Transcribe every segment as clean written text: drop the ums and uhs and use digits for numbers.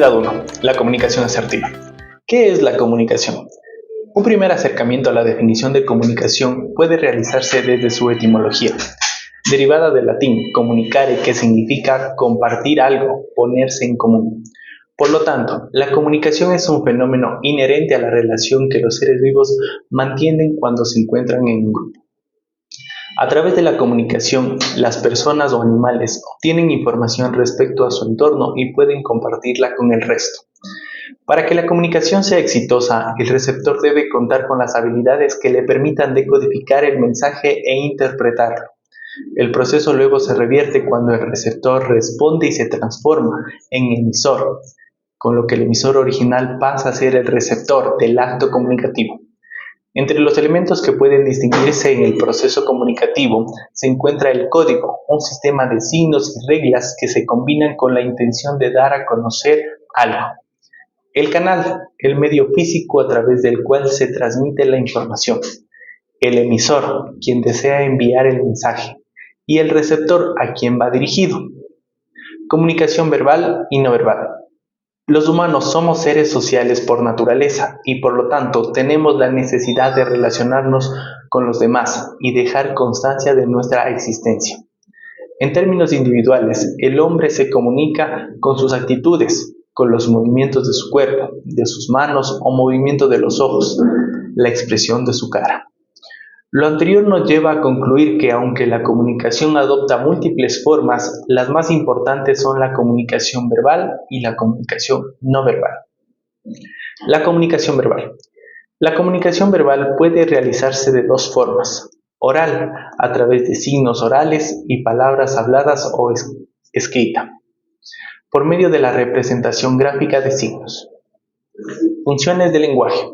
Actividad 1. La comunicación asertiva. ¿Qué es la comunicación? Un primer acercamiento a la definición de comunicación puede realizarse desde su etimología, derivada del latín comunicare, que significa compartir algo, ponerse en común. Por lo tanto, la comunicación es un fenómeno inherente a la relación que los seres vivos mantienen cuando se encuentran en un grupo. A través de la comunicación, las personas o animales obtienen información respecto a su entorno y pueden compartirla con el resto. Para que la comunicación sea exitosa, el receptor debe contar con las habilidades que le permitan decodificar el mensaje e interpretarlo. El proceso luego se revierte cuando el receptor responde y se transforma en emisor, con lo que el emisor original pasa a ser el receptor del acto comunicativo. Entre los elementos que pueden distinguirse en el proceso comunicativo se encuentra el código, un sistema de signos y reglas que se combinan con la intención de dar a conocer algo. El canal, el medio físico a través del cual se transmite la información. El emisor, quien desea enviar el mensaje. Y el receptor, a quien va dirigido. Comunicación verbal y no verbal. Los humanos somos seres sociales por naturaleza y por lo tanto tenemos la necesidad de relacionarnos con los demás y dejar constancia de nuestra existencia. En términos individuales, el hombre se comunica con sus actitudes, con los movimientos de su cuerpo, de sus manos o movimiento de los ojos, la expresión de su cara. Lo anterior nos lleva a concluir que aunque la comunicación adopta múltiples formas, las más importantes son la comunicación verbal y la comunicación no verbal. La comunicación verbal. La comunicación verbal puede realizarse de dos formas: oral, a través de signos orales, y palabras habladas o escrita, por medio de la representación gráfica de signos. Funciones del lenguaje.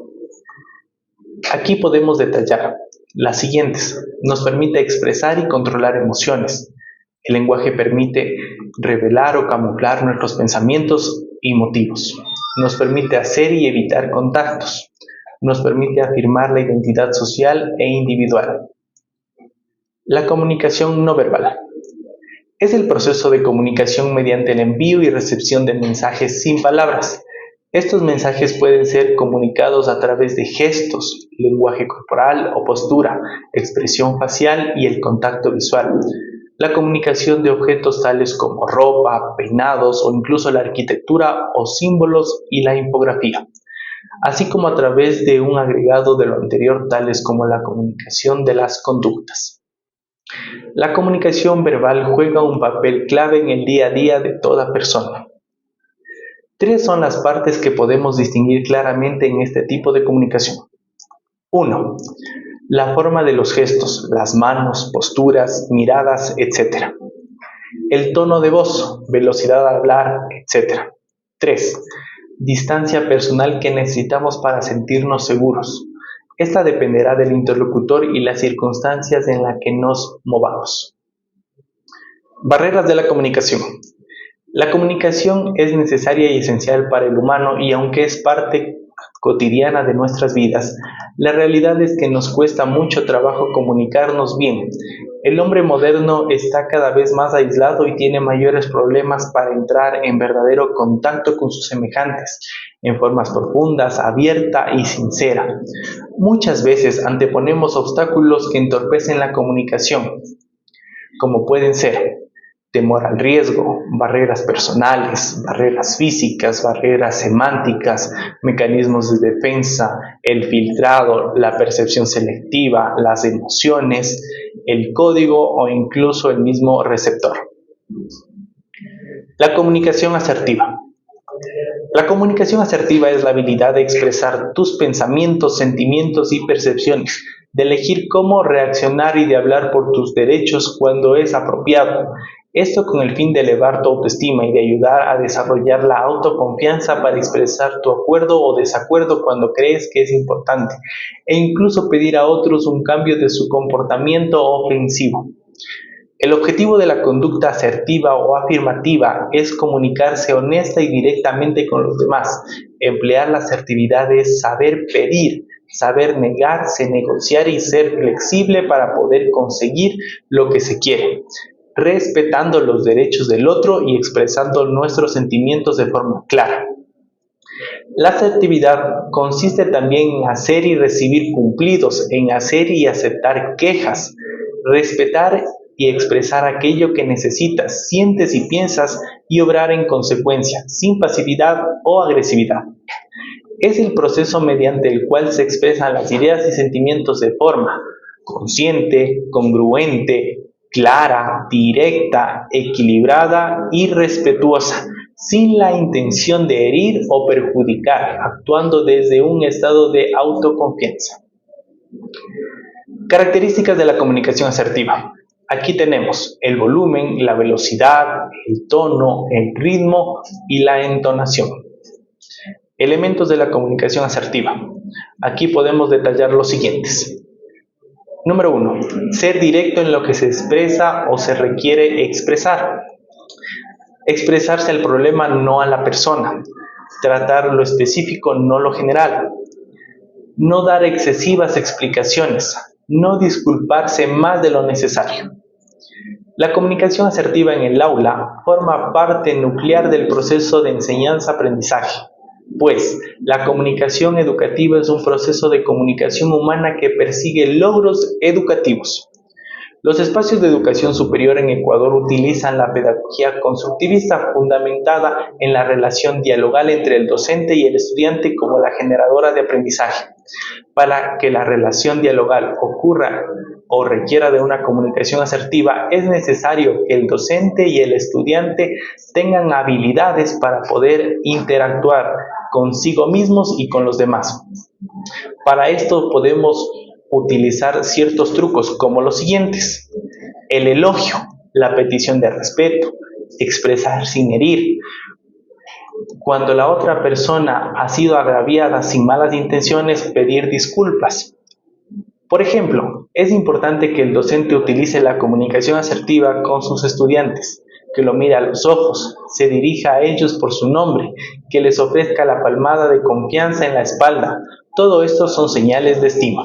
Aquí podemos detallar las siguientes. Nos permite expresar y controlar emociones. El lenguaje permite revelar o camuflar nuestros pensamientos y motivos. Nos permite hacer y evitar contactos. Nos permite afirmar la identidad social e individual. La comunicación no verbal. Es el proceso de comunicación mediante el envío y recepción de mensajes sin palabras. Estos mensajes pueden ser comunicados a través de gestos, lenguaje corporal o postura, expresión facial y el contacto visual. La comunicación de objetos tales como ropa, peinados o incluso la arquitectura o símbolos y la infografía, así como a través de un agregado de lo anterior tales como la comunicación de las conductas. La comunicación verbal juega un papel clave en el día a día de toda persona. Tres son las partes que podemos distinguir claramente en este tipo de comunicación. 1. La forma de los gestos, las manos, posturas, miradas, etc. El tono de voz, velocidad al hablar, etc. 3. Distancia personal que necesitamos para sentirnos seguros. Esta dependerá del interlocutor y las circunstancias en las que nos movamos. Barreras de la comunicación. La comunicación es necesaria y esencial para el humano y aunque es parte cotidiana de nuestras vidas, la realidad es que nos cuesta mucho trabajo comunicarnos bien. El hombre moderno está cada vez más aislado y tiene mayores problemas para entrar en verdadero contacto con sus semejantes, en formas profundas, abierta y sincera. Muchas veces anteponemos obstáculos que entorpecen la comunicación, como pueden ser temor al riesgo, barreras personales, barreras físicas, barreras semánticas, mecanismos de defensa, el filtrado, la percepción selectiva, las emociones, el código o incluso el mismo receptor. La comunicación asertiva. La comunicación asertiva es la habilidad de expresar tus pensamientos, sentimientos y percepciones, de elegir cómo reaccionar y de hablar por tus derechos cuando es apropiado. Esto con el fin de elevar tu autoestima y de ayudar a desarrollar la autoconfianza para expresar tu acuerdo o desacuerdo cuando crees que es importante, e incluso pedir a otros un cambio de su comportamiento ofensivo. El objetivo de la conducta asertiva o afirmativa es comunicarse honesta y directamente con los demás. Emplear la asertividad es saber pedir, saber negarse, negociar y ser flexible para poder conseguir lo que se quiere, respetando los derechos del otro y expresando nuestros sentimientos de forma clara. La asertividad consiste también en hacer y recibir cumplidos, en hacer y aceptar quejas, respetar y expresar aquello que necesitas, sientes y piensas y obrar en consecuencia, sin pasividad o agresividad. Es el proceso mediante el cual se expresan las ideas y sentimientos de forma consciente, congruente, clara, directa, equilibrada y respetuosa, sin la intención de herir o perjudicar, actuando desde un estado de autoconfianza. Características de la comunicación asertiva. Aquí tenemos el volumen, la velocidad, el tono, el ritmo y la entonación. Elementos de la comunicación asertiva. Aquí podemos detallar los siguientes. Número 1. Ser directo en lo que se expresa o se requiere expresar. Expresarse al problema, no a la persona. Tratar lo específico, no lo general. No dar excesivas explicaciones. No disculparse más de lo necesario. La comunicación asertiva en el aula forma parte nuclear del proceso de enseñanza-aprendizaje, pues la comunicación educativa es un proceso de comunicación humana que persigue logros educativos. Los espacios de educación superior en Ecuador utilizan la pedagogía constructivista fundamentada en la relación dialogal entre el docente y el estudiante como la generadora de aprendizaje. Para que la relación dialogal ocurra o requiera de una comunicación asertiva, es necesario que el docente y el estudiante tengan habilidades para poder interactuar consigo mismos y con los demás. Para esto podemos utilizar ciertos trucos como los siguientes: el elogio, la petición de respeto, expresar sin herir. Cuando la otra persona ha sido agraviada sin malas intenciones, pedir disculpas. Por ejemplo, es importante que el docente utilice la comunicación asertiva con sus estudiantes, que lo mire a los ojos, se dirija a ellos por su nombre, que les ofrezca la palmada de confianza en la espalda. Todo esto son señales de estima.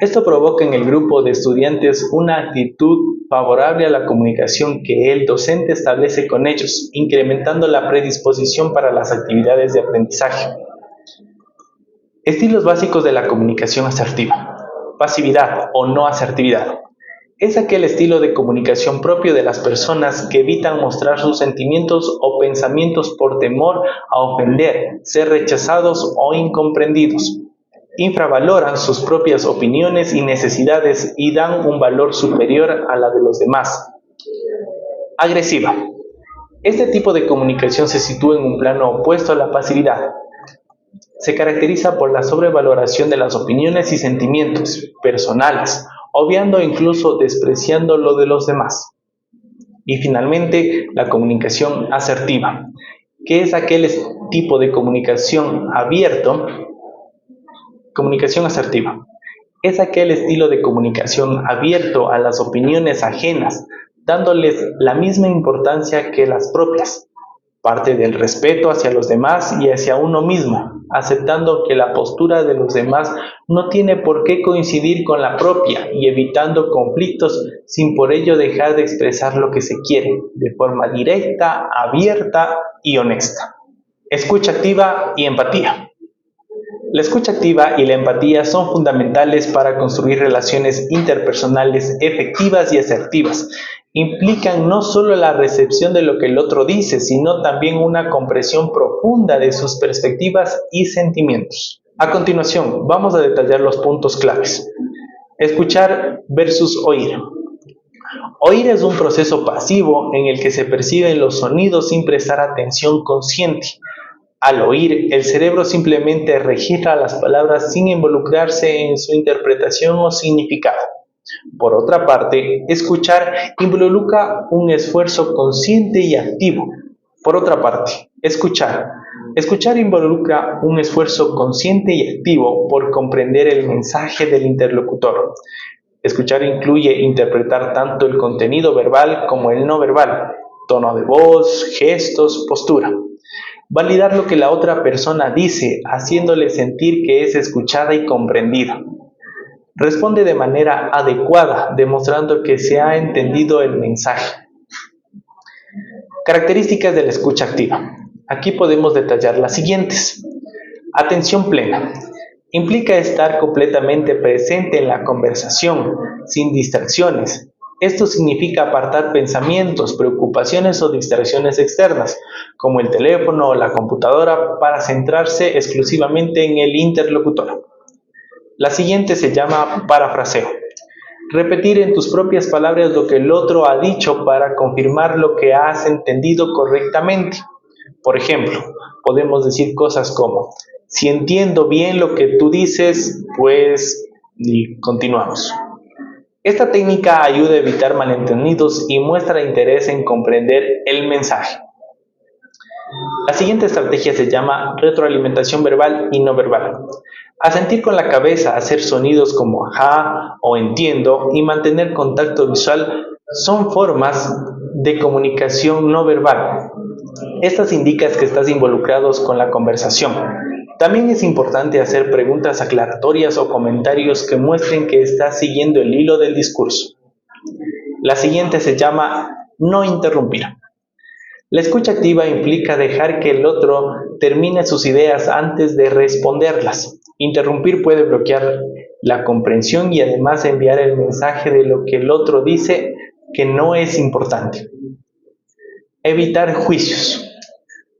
Esto provoca en el grupo de estudiantes una actitud favorable a la comunicación que el docente establece con ellos, incrementando la predisposición para las actividades de aprendizaje. Estilos básicos de la comunicación asertiva. Pasividad o no asertividad. Es aquel estilo de comunicación propio de las personas que evitan mostrar sus sentimientos o pensamientos por temor a ofender, ser rechazados o incomprendidos. Infravaloran sus propias opiniones y necesidades y dan un valor superior a la de los demás. Agresiva. Este tipo de comunicación se sitúa en un plano opuesto a la pasividad. Se caracteriza por la sobrevaloración de las opiniones y sentimientos personales, obviando e incluso despreciando lo de los demás. Y finalmente, la comunicación asertiva, que es aquel tipo de comunicación abierto. Comunicación asertiva es aquel estilo de comunicación abierto a las opiniones ajenas, dándoles la misma importancia que las propias. Parte del respeto hacia los demás y hacia uno mismo, aceptando que la postura de los demás no tiene por qué coincidir con la propia y evitando conflictos sin por ello dejar de expresar lo que se quiere, de forma directa, abierta y honesta. Escucha activa y empatía. La escucha activa y la empatía son fundamentales para construir relaciones interpersonales efectivas y asertivas. Implican no solo la recepción de lo que el otro dice, sino también una comprensión profunda de sus perspectivas y sentimientos. A continuación, vamos a detallar los puntos claves. Escuchar versus oír. Oír es un proceso pasivo en el que se perciben los sonidos sin prestar atención consciente. Al oír, el cerebro simplemente registra las palabras sin involucrarse en su interpretación o significado. Por otra parte, escuchar involucra un esfuerzo consciente y activo. Por otra parte, escuchar involucra un esfuerzo consciente y activo por comprender el mensaje del interlocutor. Escuchar incluye interpretar tanto el contenido verbal como el no verbal, tono de voz, gestos, postura. Validar lo que la otra persona dice, haciéndole sentir que es escuchada y comprendida. Responde de manera adecuada, demostrando que se ha entendido el mensaje. Características de la escucha activa. Aquí podemos detallar las siguientes. Atención plena. Implica estar completamente presente en la conversación, sin distracciones. Esto significa apartar pensamientos, preocupaciones o distracciones externas, como el teléfono o la computadora, para centrarse exclusivamente en el interlocutor. La siguiente se llama parafraseo. Repetir en tus propias palabras lo que el otro ha dicho para confirmar lo que has entendido correctamente. Por ejemplo, podemos decir cosas como, si entiendo bien lo que tú dices, pues, y continuamos. Esta técnica ayuda a evitar malentendidos y muestra interés en comprender el mensaje. La siguiente estrategia se llama retroalimentación verbal y no verbal. Asentir con la cabeza, hacer sonidos como ajá o entiendo y mantener contacto visual son formas de comunicación no verbal. Estas indican que estás involucrado con la conversación. También es importante hacer preguntas aclaratorias o comentarios que muestren que estás siguiendo el hilo del discurso. La siguiente se llama no interrumpir. La escucha activa implica dejar que el otro termine sus ideas antes de responderlas. Interrumpir puede bloquear la comprensión y además enviar el mensaje de lo que el otro dice que no es importante. Evitar juicios.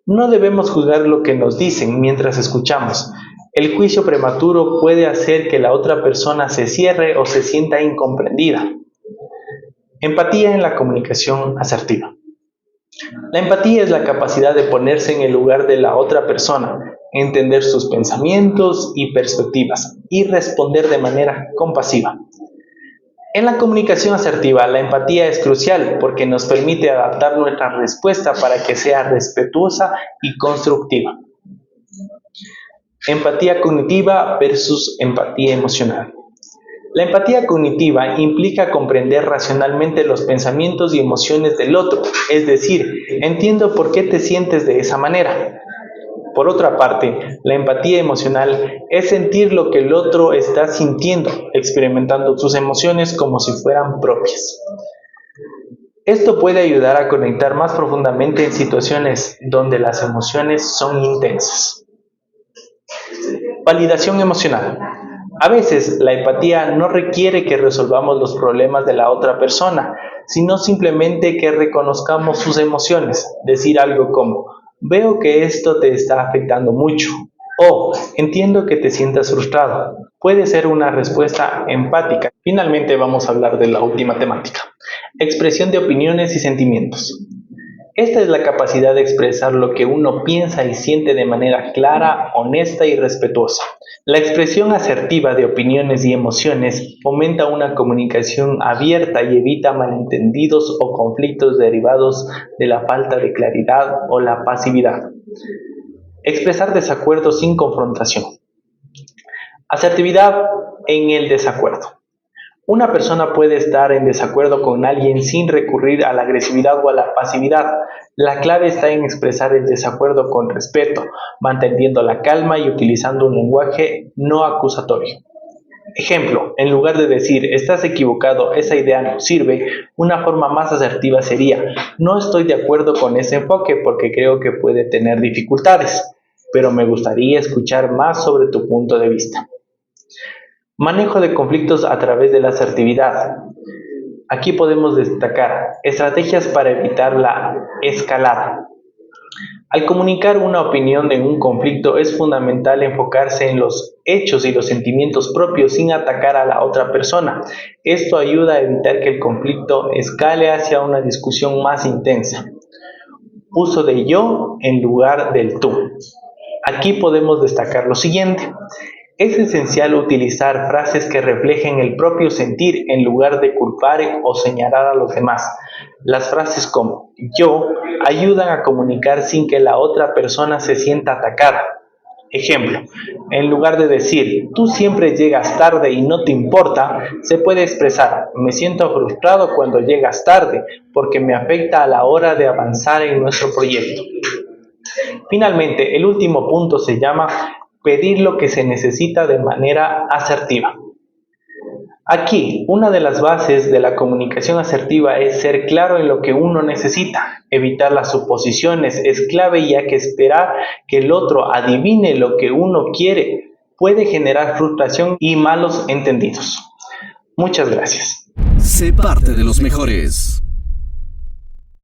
No debemos juzgar lo que nos dicen mientras escuchamos. El juicio prematuro puede hacer que la otra persona se cierre o se sienta incomprendida. Empatía en la comunicación asertiva. La empatía es la capacidad de ponerse en el lugar de la otra persona, entender sus pensamientos y perspectivas y responder de manera compasiva. En la comunicación asertiva, la empatía es crucial porque nos permite adaptar nuestra respuesta para que sea respetuosa y constructiva. Empatía cognitiva versus empatía emocional. La empatía cognitiva implica comprender racionalmente los pensamientos y emociones del otro, es decir, entiendo por qué te sientes de esa manera. Por otra parte, la empatía emocional es sentir lo que el otro está sintiendo, experimentando sus emociones como si fueran propias. Esto puede ayudar a conectar más profundamente en situaciones donde las emociones son intensas. Validación emocional. A veces la empatía no requiere que resolvamos los problemas de la otra persona, sino simplemente que reconozcamos sus emociones. Decir algo como, veo que esto te está afectando mucho, o entiendo que te sientas frustrado. Puede ser una respuesta empática. Finalmente vamos a hablar de la última temática, expresión de opiniones y sentimientos. Esta es la capacidad de expresar lo que uno piensa y siente de manera clara, honesta y respetuosa. La expresión asertiva de opiniones y emociones fomenta una comunicación abierta y evita malentendidos o conflictos derivados de la falta de claridad o la pasividad. Expresar desacuerdo sin confrontación. Asertividad en el desacuerdo. Una persona puede estar en desacuerdo con alguien sin recurrir a la agresividad o a la pasividad. La clave está en expresar el desacuerdo con respeto, manteniendo la calma y utilizando un lenguaje no acusatorio. Ejemplo, en lugar de decir, estás equivocado, esa idea no sirve, una forma más asertiva sería, no estoy de acuerdo con ese enfoque porque creo que puede tener dificultades, pero me gustaría escuchar más sobre tu punto de vista. Manejo de conflictos a través de la asertividad. Aquí podemos destacar estrategias para evitar la escalada. Al comunicar una opinión en un conflicto es fundamental enfocarse en los hechos y los sentimientos propios sin atacar a la otra persona. Esto ayuda a evitar que el conflicto escale hacia una discusión más intensa. Uso de yo en lugar del tú. Aquí podemos destacar lo siguiente. Es esencial utilizar frases que reflejen el propio sentir en lugar de culpar o señalar a los demás. Las frases como yo ayudan a comunicar sin que la otra persona se sienta atacada. Ejemplo, en lugar de decir tú siempre llegas tarde y no te importa, se puede expresar me siento frustrado cuando llegas tarde porque me afecta a la hora de avanzar en nuestro proyecto. Finalmente, el último punto se llama pedir lo que se necesita de manera asertiva. Aquí, una de las bases de la comunicación asertiva es ser claro en lo que uno necesita. Evitar las suposiciones es clave, ya que esperar que el otro adivine lo que uno quiere puede generar frustración y malos entendidos. Muchas gracias. Sé parte de los mejores.